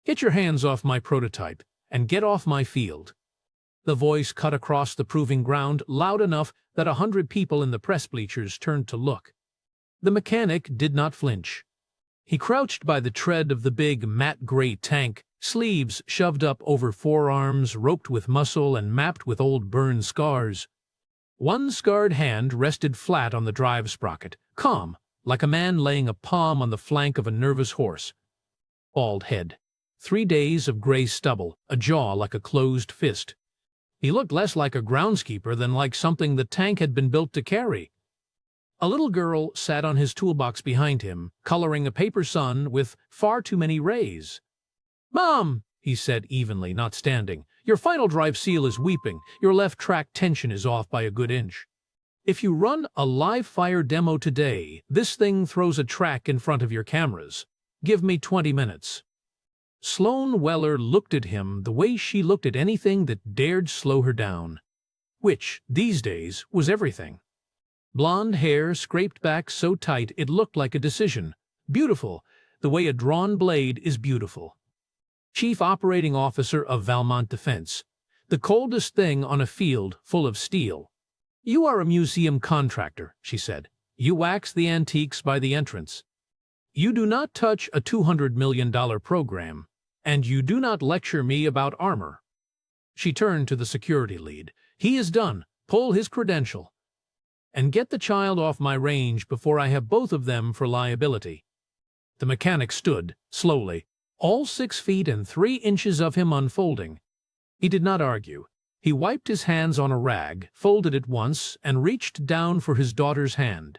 Get your hands off my prototype and get off my field. The voice cut across the proving ground loud enough that 100 people in the press bleachers turned to look. The mechanic did not flinch. He crouched by the tread of the big, matte gray tank, sleeves shoved up over forearms, roped with muscle and mapped with old burn scars. One scarred hand rested flat on the drive sprocket, calm, like a man laying a palm on the flank of a nervous horse. Bald head. 3 days of gray stubble, a jaw like a closed fist. He looked less like a groundskeeper than like something the tank had been built to carry. A little girl sat on his toolbox behind him, coloring a paper sun with far too many rays. "Mom," he said evenly, not standing, "your final drive seal is weeping. Your left track tension is off by a good inch. If you run a live fire demo today, this thing throws a track in front of your cameras. Give me 20 minutes. Sloan Weller looked at him the way she looked at anything that dared slow her down. Which, these days, was everything. Blonde hair scraped back so tight it looked like a decision. Beautiful, the way a drawn blade is beautiful. Chief Operating Officer of Valmont Defense. The coldest thing on a field full of steel. "You are a museum contractor," she said. "You wax the antiques by the entrance. You do not touch a $200 million program. And you do not lecture me about armor." She turned to the security lead. "He is done. Pull his credential. And get the child off my range before I have both of them for liability." The mechanic stood, slowly, all 6 feet and 3 inches of him unfolding. He did not argue. He wiped his hands on a rag, folded it once, and reached down for his daughter's hand.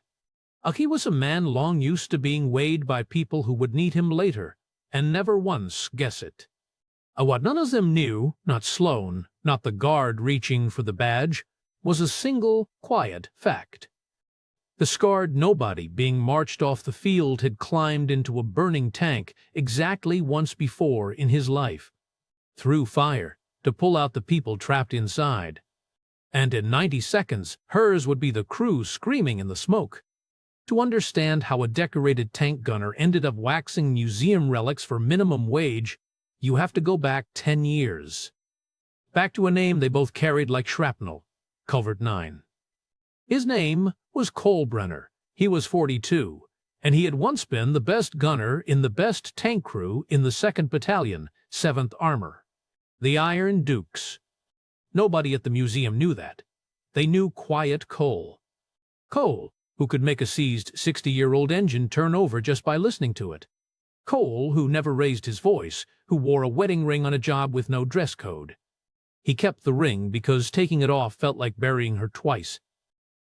He was a man long used to being weighed by people who would need him later, and never once guess it. What none of them knew, not Sloan, not the guard reaching for the badge, was a single, quiet fact. The scarred nobody being marched off the field had climbed into a burning tank exactly once before in his life. Through fire, to pull out the people trapped inside. And in 90 seconds, hers would be the crew screaming in the smoke. To understand how a decorated tank gunner ended up waxing museum relics for minimum wage, you have to go back 10 years. Back to a name they both carried like shrapnel, Culvert 9. His name was Kolbrenner. He was 42, and he had once been the best gunner in the best tank crew in the 2nd Battalion, 7th Armor. The Iron Dukes. Nobody at the museum knew that. They knew Quiet Cole. Cole, who could make a seized 60-year-old engine turn over just by listening to it. Cole, who never raised his voice, who wore a wedding ring on a job with no dress code. He kept the ring because taking it off felt like burying her twice.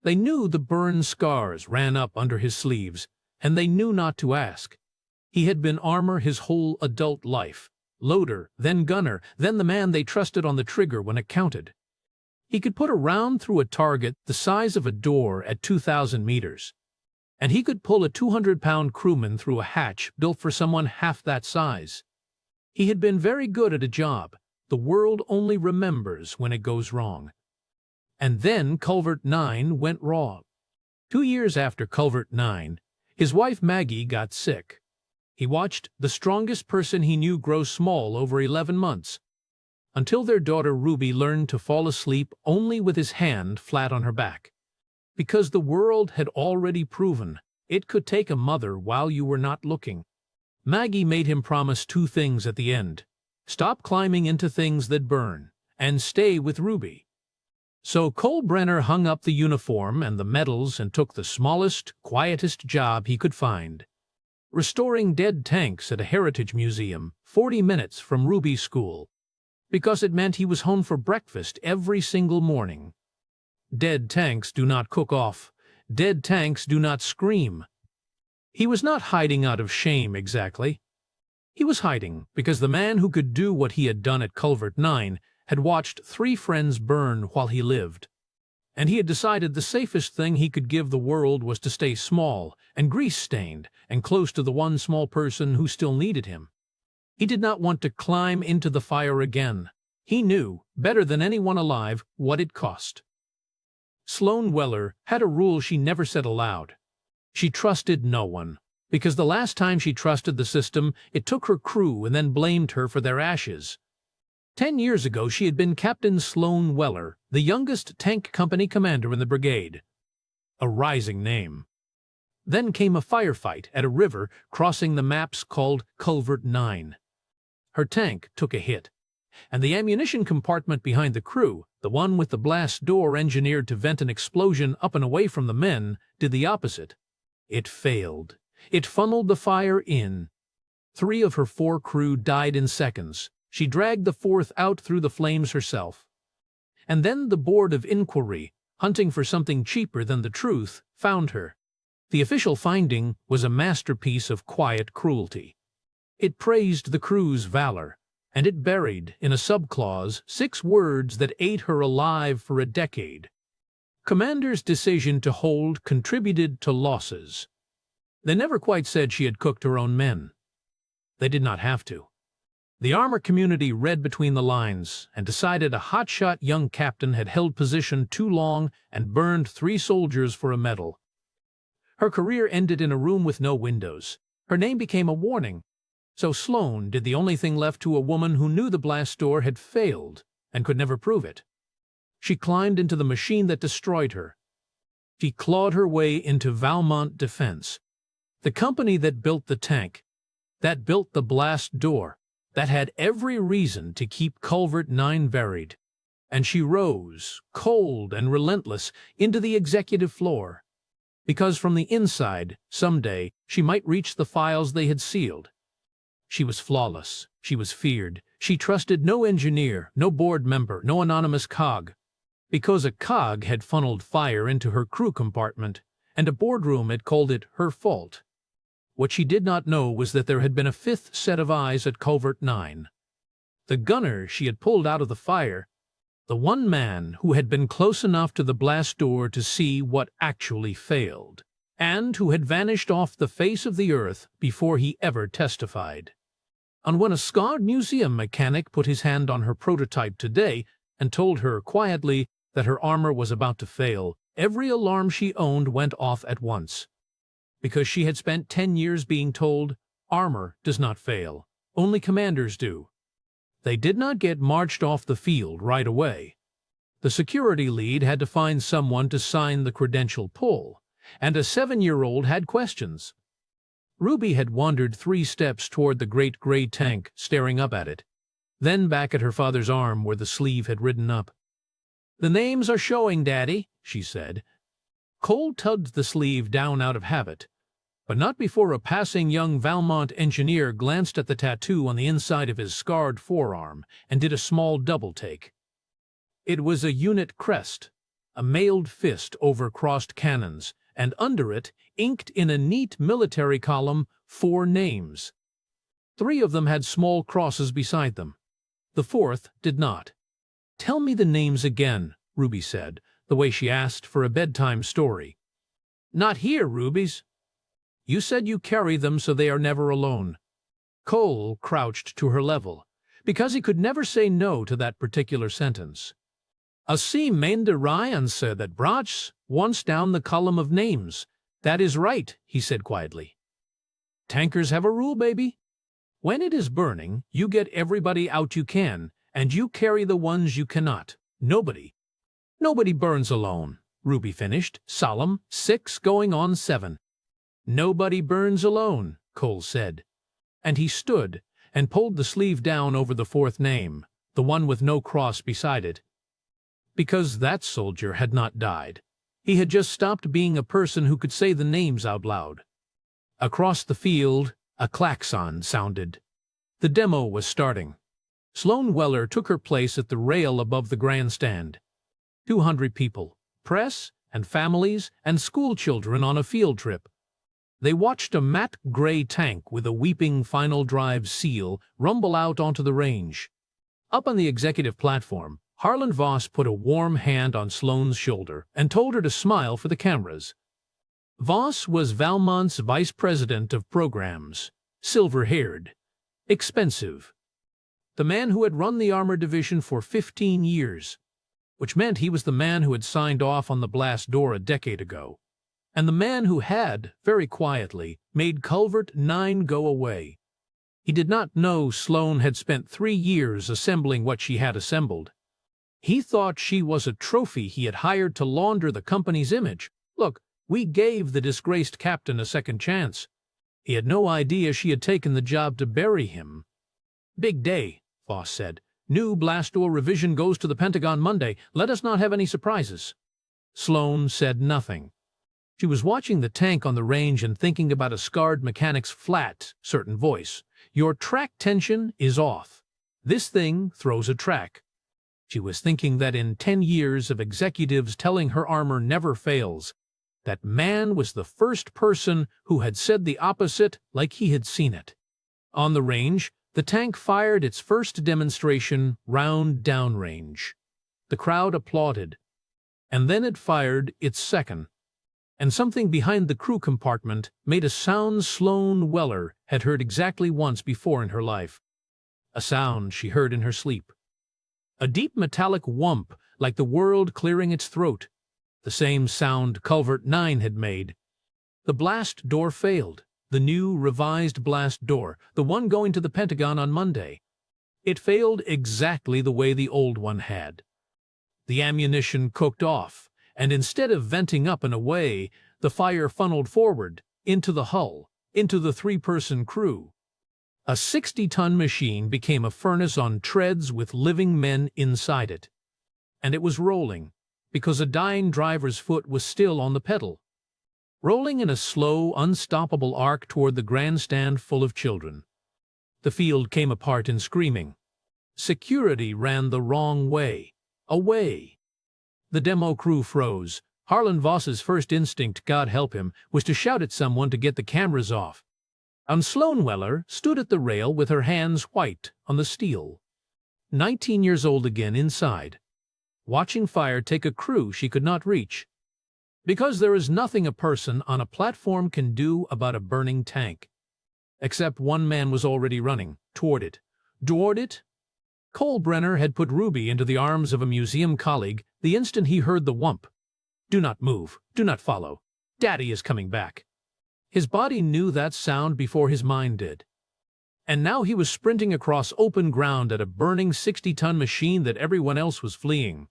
They knew the burn scars ran up under his sleeves, and they knew not to ask. He had been armor his whole adult life. Loader, then gunner, then the man they trusted on the trigger when it counted. He could put a round through a target the size of a door at 2,000 meters. And he could pull a 200-pound crewman through a hatch built for someone half that size. He had been very good at a job. The world only remembers when it goes wrong. And then Culvert 9 went wrong. 2 years after Culvert 9, his wife Maggie got sick. He watched the strongest person he knew grow small over 11 months. Until their daughter Ruby learned to fall asleep only with his hand flat on her back. Because the world had already proven it could take a mother while you were not looking. Maggie made him promise 2 things at the end. Stop climbing into things that burn, and stay with Ruby. So Kolbrenner hung up the uniform and the medals and took the smallest, quietest job he could find. Restoring dead tanks at a heritage museum, 40 minutes from Ruby's school. Because it meant he was home for breakfast every single morning. Dead tanks do not cook off. Dead tanks do not scream. He was not hiding out of shame exactly. He was hiding because the man who could do what he had done at Culvert 9 had watched 3 friends burn while he lived. And he had decided the safest thing he could give the world was to stay small and grease-stained and close to the one small person who still needed him. He did not want to climb into the fire again. He knew, better than anyone alive, what it cost. Sloan Weller had a rule she never said aloud. She trusted no one. Because the last time she trusted the system, it took her crew and then blamed her for their ashes. 10 years ago, she had been Captain Sloan Weller, the youngest tank company commander in the brigade. A rising name. Then came a firefight at a river crossing the maps called Culvert 9. Her tank took a hit, and the ammunition compartment behind the crew, the one with the blast door engineered to vent an explosion up and away from the men, did the opposite. It failed. It funneled the fire in. 3 of her 4 crew died in seconds. She dragged the 4th out through the flames herself. And then the Board of Inquiry, hunting for something cheaper than the truth, found her. The official finding was a masterpiece of quiet cruelty. It praised the crew's valor, and it buried, in a subclause, 6 words that ate her alive for a decade. Commander's decision to hold contributed to losses. They never quite said she had cooked her own men. They did not have to. The armor community read between the lines and decided a hotshot young captain had held position too long and burned 3 soldiers for a medal. Her career ended in a room with no windows. Her name became a warning. So Sloan did the only thing left to a woman who knew the blast door had failed and could never prove it. She climbed into the machine that destroyed her. She clawed her way into Valmont Defense, the company that built the tank, that built the blast door, that had every reason to keep Culvert 9 buried. And she rose, cold and relentless, into the executive floor. Because from the inside, someday, she might reach the files they had sealed. She was flawless. She was feared. She trusted no engineer, no board member, no anonymous cog. Because a cog had funneled fire into her crew compartment, and a boardroom had called it her fault. What she did not know was that there had been a 5th set of eyes at Culvert 9. The gunner she had pulled out of the fire, the one man who had been close enough to the blast door to see what actually failed, and who had vanished off the face of the earth before he ever testified. And when a scarred museum mechanic put his hand on her prototype today and told her quietly that her armor was about to fail, every alarm she owned went off at once. Because she had spent 10 years being told, armor does not fail, only commanders do. They did not get marched off the field right away. The security lead had to find someone to sign the credential pull, and a 7-year-old had questions. Ruby had wandered 3 steps toward the great gray tank, staring up at it, then back at her father's arm where the sleeve had ridden up. "The names are showing, Daddy," she said. Cole tugged the sleeve down out of habit, but not before a passing young Valmont engineer glanced at the tattoo on the inside of his scarred forearm and did a small double-take. It was a unit crest, a mailed fist over crossed cannons, and under it, inked in a neat military column, 4 names. 3 of them had small crosses beside them. The 4th did not. "Tell me the names again," Ruby said, the way she asked for a bedtime story. "Not here, Rubies. You said you carry them so they are never alone." Cole crouched to her level, because he could never say no to that particular sentence. "I see Mander Ryan said that Brach wants down the column of names. That is right," he said quietly. "Tankers have a rule, baby. When it is burning, you get everybody out you can, and you carry the ones you cannot. Nobody burns alone," Ruby finished, solemn, 6 going on 7. "Nobody burns alone," Cole said. And he stood and pulled the sleeve down over the 4th name, the one with no cross beside it. Because that soldier had not died. He had just stopped being a person who could say the names out loud. Across the field, a klaxon sounded. The demo was starting. Sloan Weller took her place at the rail above the grandstand. 200 people, press and families and schoolchildren on a field trip. They watched a matte gray tank with a weeping final drive seal rumble out onto the range. Up on the executive platform, Harlan Voss put a warm hand on Sloane's shoulder and told her to smile for the cameras. Voss was Valmont's vice president of programs, silver-haired, expensive. The man who had run the armor division for 15 years, which meant he was the man who had signed off on the blast door a decade ago, and the man who had, very quietly, made Culvert 9 go away. He did not know Sloane had spent 3 years assembling what she had assembled. He thought she was a trophy he had hired to launder the company's image. Look, we gave the disgraced captain a second chance. He had no idea she had taken the job to bury him. Big day, Voss said. New blast door revision goes to the Pentagon Monday. Let us not have any surprises. Sloane said nothing. She was watching the tank on the range and thinking about a scarred mechanic's flat, certain voice. Your track tension is off. This thing throws a track. She was thinking that in 10 years of executives telling her armor never fails, that man was the first person who had said the opposite like he had seen it. On the range, the tank fired its first demonstration round downrange. The crowd applauded. And then it fired its second. And something behind the crew compartment made a sound Sloane Weller had heard exactly once before in her life. A sound she heard in her sleep. A deep metallic whump like the world clearing its throat. The same sound Culvert 9 had made. The blast door failed. The new, revised blast door, the one going to the Pentagon on Monday. It failed exactly the way the old one had. The ammunition cooked off, and instead of venting up and away, the fire funneled forward, into the hull, into the 3-person crew. A 60-ton machine became a furnace on treads with living men inside it. And it was rolling, because a dying driver's foot was still on the pedal. Rolling in a slow, unstoppable arc toward the grandstand full of children. The field came apart in screaming. Security ran the wrong way. Away. The demo crew froze. Harlan Voss's first instinct, God help him, was to shout at someone to get the cameras off. And Sloane Weller stood at the rail with her hands white on the steel. 19 years old again inside, watching fire take a crew she could not reach. Because there is nothing a person on a platform can do about a burning tank. Except one man was already running toward it. Toward it? Kolbrenner had put Ruby into the arms of a museum colleague the instant he heard the whump. Do not move. Do not follow. Daddy is coming back. His body knew that sound before his mind did. And now he was sprinting across open ground at a burning 60-ton machine that everyone else was fleeing,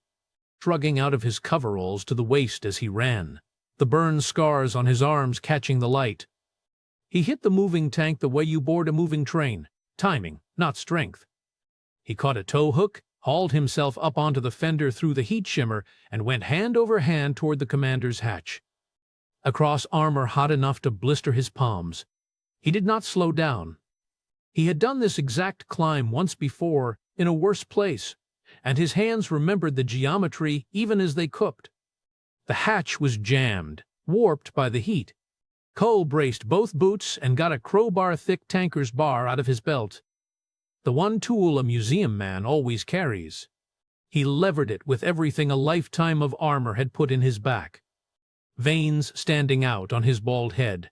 shrugging out of his coveralls to the waist as he ran, the burn scars on his arms catching the light. He hit the moving tank the way you board a moving train, timing, not strength. He caught a tow hook, hauled himself up onto the fender through the heat shimmer, and went hand over hand toward the commander's hatch. Across armor hot enough to blister his palms. He did not slow down. He had done this exact climb once before, in a worse place, and his hands remembered the geometry even as they cooked. The hatch was jammed, warped by the heat. Cole braced both boots and got a crowbar-thick tanker's bar out of his belt. The one tool a museum man always carries. He levered it with everything a lifetime of armor had put in his back, veins standing out on his bald head,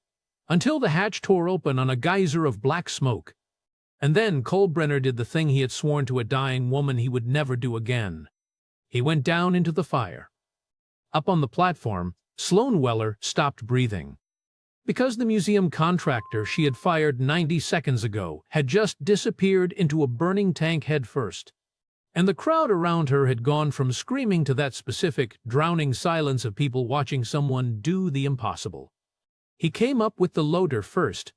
until the hatch tore open on a geyser of black smoke. And then Kolbrenner did the thing he had sworn to a dying woman he would never do again. He went down into the fire. Up on the platform, Sloane Weller stopped breathing. Because the museum contractor she had fired 90 seconds ago had just disappeared into a burning tank head first. And the crowd around her had gone from screaming to that specific, drowning silence of people watching someone do the impossible. He came up with the loader first,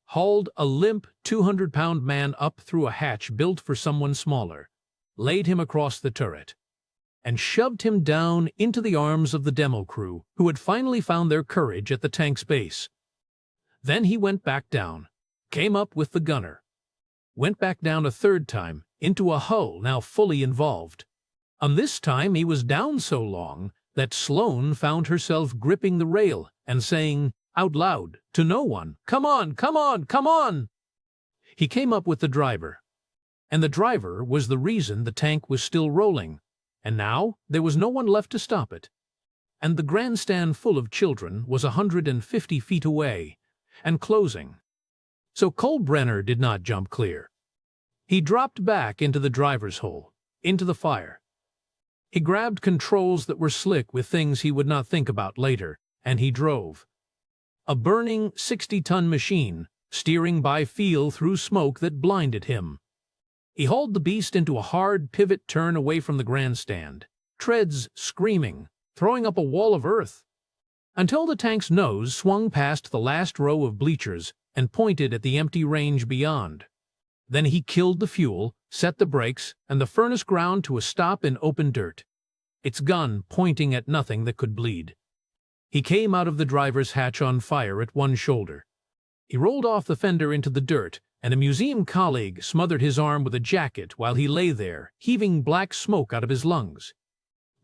hauled a limp 200-pound man up through a hatch built for someone smaller, laid him across the turret, and shoved him down into the arms of the demo crew, who had finally found their courage at the tank's base. Then he went back down, came up with the gunner, went back down a third time, into a hull now fully involved. And this time he was down so long that Sloane found herself gripping the rail and saying out loud to no one, "Come on, come on, come on!" He came up with the driver, and the driver was the reason the tank was still rolling, and now there was no one left to stop it. And the grandstand full of children was 150 feet away, and closing. So Kolbrenner did not jump clear. He dropped back into the driver's hole, into the fire. He grabbed controls that were slick with things he would not think about later, and he drove. A burning 60-ton machine, steering by feel through smoke that blinded him. He hauled the beast into a hard pivot turn away from the grandstand, treads screaming, throwing up a wall of earth, until the tank's nose swung past the last row of bleachers and pointed at the empty range beyond. Then he killed the fuel, set the brakes, and the furnace ground to a stop in open dirt, its gun pointing at nothing that could bleed. He came out of the driver's hatch on fire at one shoulder. He rolled off the fender into the dirt, and a museum colleague smothered his arm with a jacket while he lay there, heaving black smoke out of his lungs.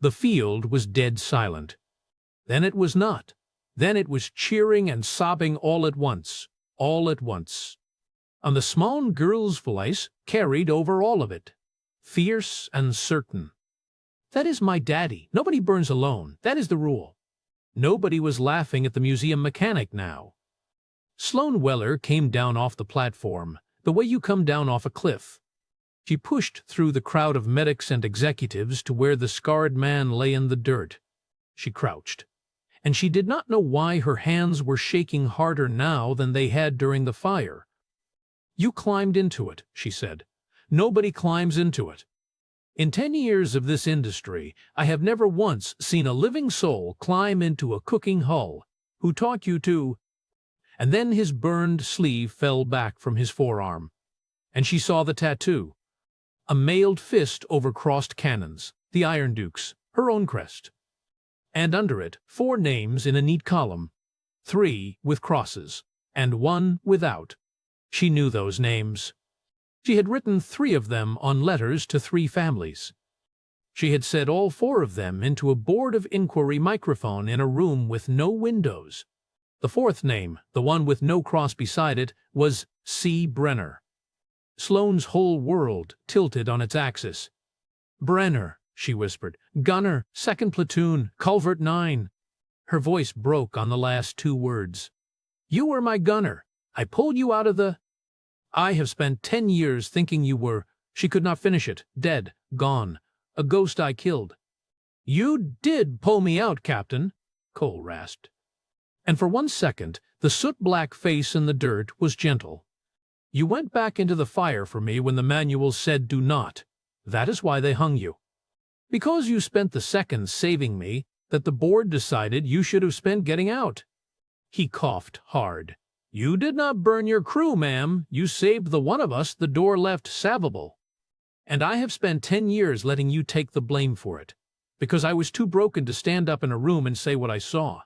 The field was dead silent. Then it was not. Then it was cheering and sobbing all at once, all at once. And the small girl's voice carried over all of it, fierce and certain. "That is my daddy. Nobody burns alone. That is the rule." Nobody was laughing at the museum mechanic now. Sloane Weller came down off the platform, the way you come down off a cliff. She pushed through the crowd of medics and executives to where the scarred man lay in the dirt. She crouched, and she did not know why her hands were shaking harder now than they had during the fire. "You climbed into it," she said. "Nobody climbs into it. In 10 years of this industry, I have never once seen a living soul climb into a cooking hull. Who taught you to—" And then his burned sleeve fell back from his forearm, and she saw the tattoo. A mailed fist over crossed cannons, the Iron Duke's, her own crest. And under it, 4 names in a neat column, 3 with crosses, and 1 without. She knew those names. She had written 3 of them on letters to 3 families. She had set all 4 of them into a board of inquiry microphone in a room with no windows. The 4th name, the one with no cross beside it, was C. Brenner. Sloane's whole world tilted on its axis. "Brenner," she whispered. "Gunner, 2nd Platoon, Culvert 9. Her voice broke on the last 2 words. "You were my gunner. I pulled you out of the— I have spent 10 years thinking you were—" She could not finish it. "Dead, gone, a ghost I killed." "You did pull me out, Captain," Cole rasped. And for 1 second, the soot-black face in the dirt was gentle. "You went back into the fire for me when the manual said do not. That is why they hung you. Because you spent the seconds saving me that the board decided you should have spent getting out." He coughed hard. "You did not burn your crew, ma'am. You saved the one of us the door left salvable. And I have spent 10 years letting you take the blame for it, because I was too broken to stand up in a room and say what I saw."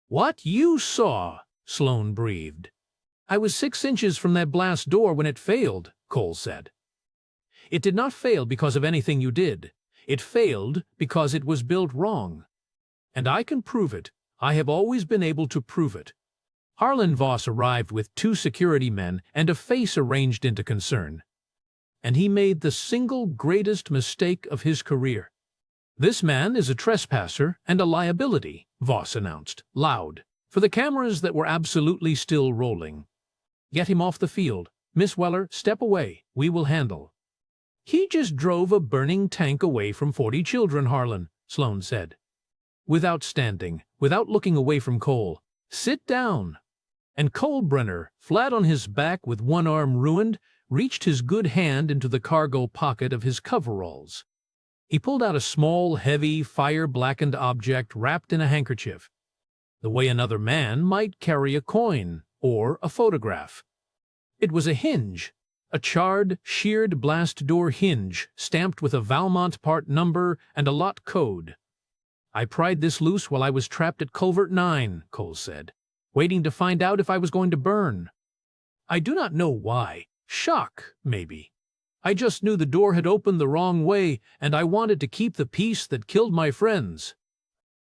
"What you saw?" Sloane breathed. "I was 6 inches from that blast door when it failed," Cole said. "It did not fail because of anything you did. It failed because it was built wrong. And I can prove it. I have always been able to prove it." Harlan Voss arrived with 2 security men and a face arranged into concern. "And he made the single greatest mistake of his career. This man is a trespasser and a liability," Voss announced, loud, for the cameras that were absolutely still rolling. "Get him off the field. Miss Weller, step away. We will handle." "He just drove a burning tank away from 40 children, Harlan," Sloane said. Without standing, without looking away from Cole. "Sit down." And Cole Brenner, flat on his back with one arm ruined, reached his good hand into the cargo pocket of his coveralls. He pulled out a small, heavy, fire-blackened object wrapped in a handkerchief, the way another man might carry a coin or a photograph. It was a hinge, a charred, sheared blast door hinge stamped with a Valmont part number and a lot code. "I pried this loose while I was trapped at Culvert 9, Cole said, waiting to find out if I was going to burn. I do not know why. Shock, maybe. I just knew the door had opened the wrong way, and I wanted to keep the peace that killed my friends.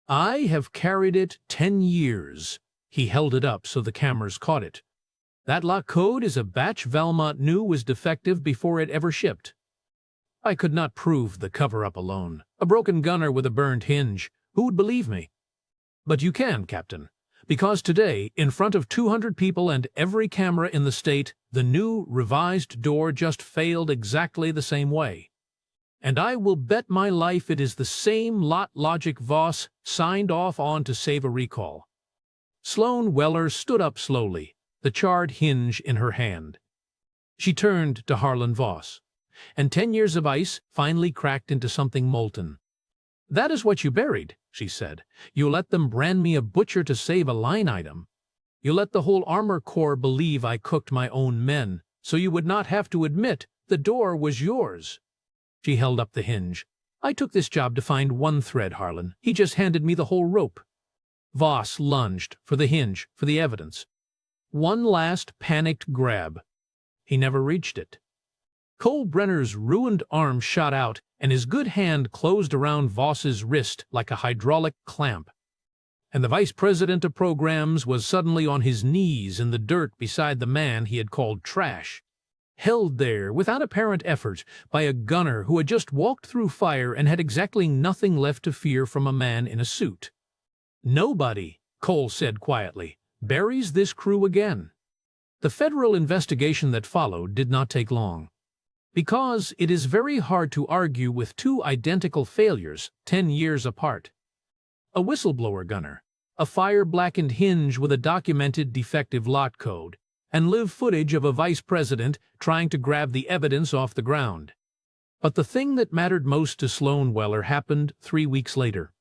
I have carried it 10 years. He held it up so the cameras caught it. That lock code is a batch Valmont knew was defective before it ever shipped. I could not prove the cover-up alone. A broken gunner with a burned hinge. Who would believe me? But you can, Captain. Because today, in front of 200 people and every camera in the state, the new, revised door just failed exactly the same way. And I will bet my life it is the same lot logic Voss signed off on to save a recall. Sloan Weller stood up slowly, the charred hinge in her hand. She turned to Harlan Voss, and 10 years of ice finally cracked into something molten. "That is what you buried," she said. "You let them brand me a butcher to save a line item. You let the whole Armor Corps believe I cooked my own men, so you would not have to admit the door was yours." She held up the hinge. "I took this job to find one thread, Harlan. He just handed me the whole rope." Voss lunged for the hinge, for the evidence. One last panicked grab. He never reached it. Cole Brenner's ruined arm shot out, and his good hand closed around Voss's wrist like a hydraulic clamp. And the vice president of programs was suddenly on his knees in the dirt beside the man he had called trash, held there without apparent effort by a gunner who had just walked through fire and had exactly nothing left to fear from a man in a suit. "Nobody," Cole said quietly, "buries this crew again." The federal investigation that followed did not take long, because it is very hard to argue with two identical failures 10 years apart. A whistleblower gunner, a fire-blackened hinge with a documented defective lot code, and live footage of a vice president trying to grab the evidence off the ground. But the thing that mattered most to Sloan Weller happened 3 weeks later.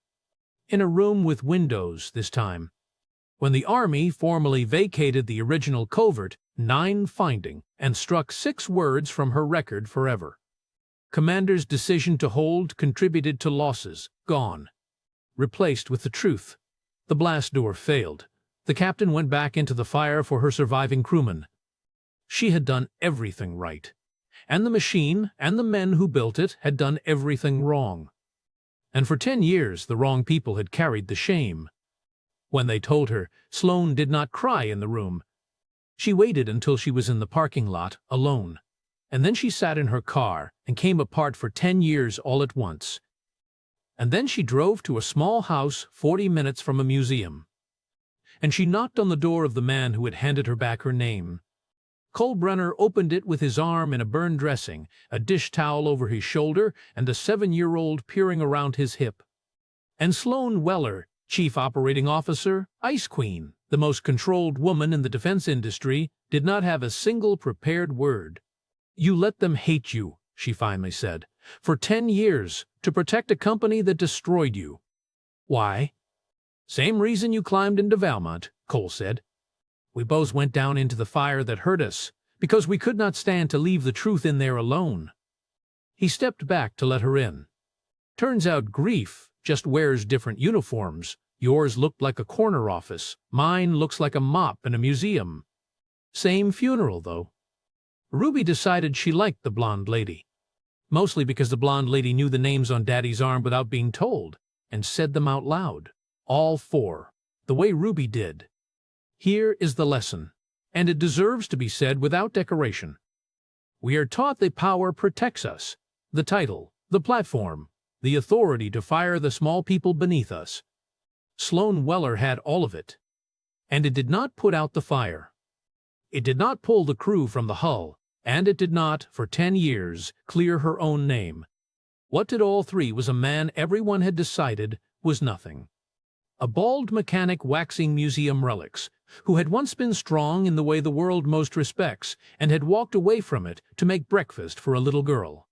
In a room with windows this time. When the Army formally vacated the original covert 9 finding and struck 6 words from her record forever. Commander's decision to hold contributed to losses, gone. Replaced with the truth. The blast door failed. The captain went back into the fire for her surviving crewmen. She had done everything right. And the machine and the men who built it had done everything wrong. And for 10 years the wrong people had carried the shame. When they told her, Sloan did not cry in the room. She waited until she was in the parking lot, alone. And then she sat in her car and came apart for 10 years all at once. And then she drove to a small house 40 minutes from a museum. And she knocked on the door of the man who had handed her back her name. Cole Brenner opened it with his arm in a burned dressing, a dish towel over his shoulder, and a 7-year-old peering around his hip. And Sloan Weller, Chief Operating Officer, Ice Queen, the most controlled woman in the defense industry, did not have a single prepared word. "You let them hate you," she finally said, "for 10 years, to protect a company that destroyed you." "Why?" "Same reason you climbed into Valmont," Cole said. "We both went down into the fire that hurt us, because we could not stand to leave the truth in there alone." He stepped back to let her in. "Turns out grief just wears different uniforms. Yours looked like a corner office. Mine looks like a mop in a museum. Same funeral, though." Ruby decided she liked the blonde lady. Mostly because the blonde lady knew the names on Daddy's arm without being told, and said them out loud. All 4. The way Ruby did. Here is the lesson, and it deserves to be said without decoration. We are taught that power protects us. The title, the platform, the authority to fire the small people beneath us. Sloan Weller had all of it. And it did not put out the fire. It did not pull the crew from the hull, and it did not, for 10 years, clear her own name. What did all 3 was a man everyone had decided was nothing. A bald mechanic waxing museum relics, who had once been strong in the way the world most respects, and had walked away from it to make breakfast for a little girl.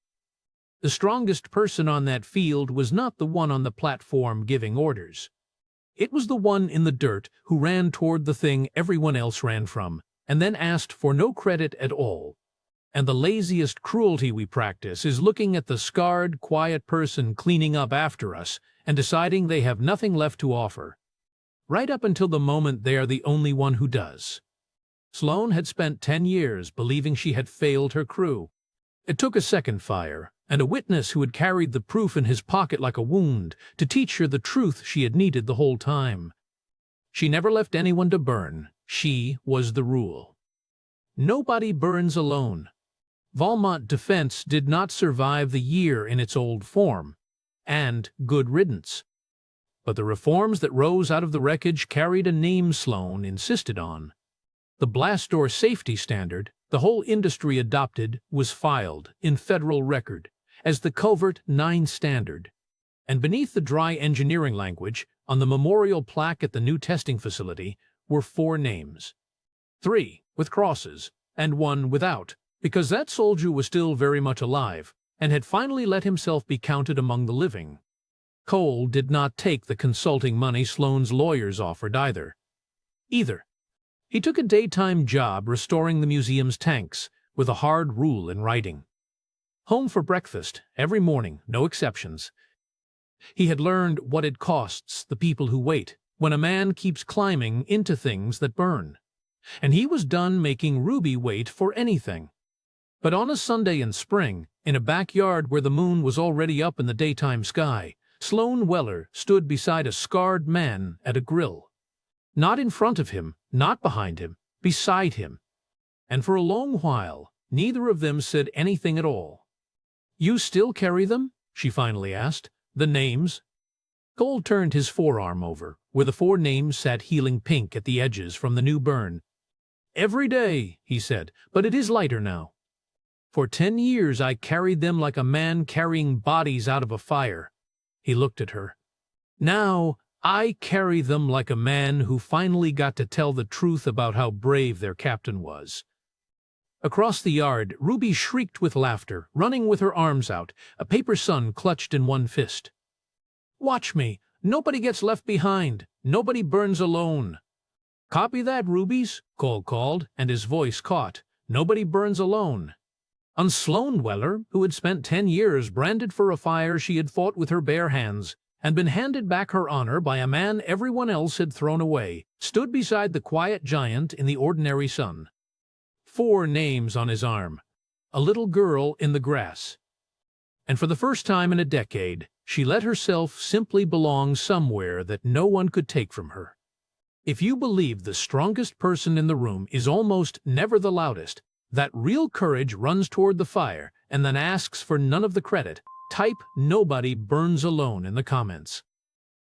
The strongest person on that field was not the one on the platform giving orders. It was the one in the dirt who ran toward the thing everyone else ran from, and then asked for no credit at all. And the laziest cruelty we practice is looking at the scarred, quiet person cleaning up after us and deciding they have nothing left to offer. Right up until the moment they are the only one who does. Sloan had spent 10 years believing she had failed her crew. It took a second fire, and a witness who had carried the proof in his pocket like a wound, to teach her the truth she had needed the whole time. She never left anyone to burn. She was the rule. Nobody burns alone. Valmont Defense did not survive the year in its old form, and good riddance. But the reforms that rose out of the wreckage carried a name Sloan insisted on. The blast door safety standard the whole industry adopted was filed in federal record as the Covert 9 standard. And beneath the dry engineering language, on the memorial plaque at the new testing facility, were 4 names. 3 with crosses, and 1 without, because that soldier was still very much alive, and had finally let himself be counted among the living. Cole did not take the consulting money Sloane's lawyers offered either. He took a daytime job restoring the museum's tanks, with a hard rule in writing. Home for breakfast, every morning, no exceptions. He had learned what it costs the people who wait, when a man keeps climbing into things that burn. And he was done making Ruby wait for anything. But on a Sunday in spring, in a backyard where the moon was already up in the daytime sky, Sloane Weller stood beside a scarred man at a grill. Not in front of him, not behind him, beside him. And for a long while, neither of them said anything at all. "You still carry them?" she finally asked. "The names?" Cole turned his forearm over, where the 4 names sat healing pink at the edges from the new burn. "Every day," he said, "but it is lighter now. For 10 years I carried them like a man carrying bodies out of a fire." He looked at her. "Now I carry them like a man who finally got to tell the truth about how brave their captain was." Across the yard, Ruby shrieked with laughter, running with her arms out, a paper sun clutched in one fist. "Watch me! Nobody gets left behind! Nobody burns alone!" "Copy that, Rubies," Cole called, and his voice caught. "Nobody burns alone." On Sloane Weller, who had spent 10 years branded for a fire she had fought with her bare hands, and been handed back her honor by a man everyone else had thrown away, stood beside the quiet giant in the ordinary sun. 4 names on his arm. A little girl in the grass. And for the first time in a decade, she let herself simply belong somewhere that no one could take from her. If you believe the strongest person in the room is almost never the loudest, that real courage runs toward the fire and then asks for none of the credit, type "nobody burns alone" in the comments.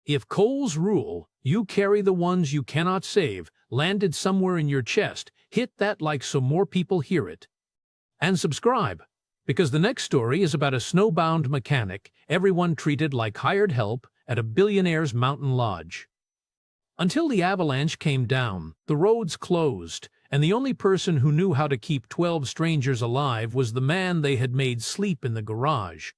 If Cole's rule, "you carry the ones you cannot save," landed somewhere in your chest, hit that like so more people hear it. And subscribe, because the next story is about a snowbound mechanic everyone treated like hired help at a billionaire's mountain lodge. Until the avalanche came down, the roads closed, and the only person who knew how to keep 12 strangers alive was the man they had made sleep in the garage.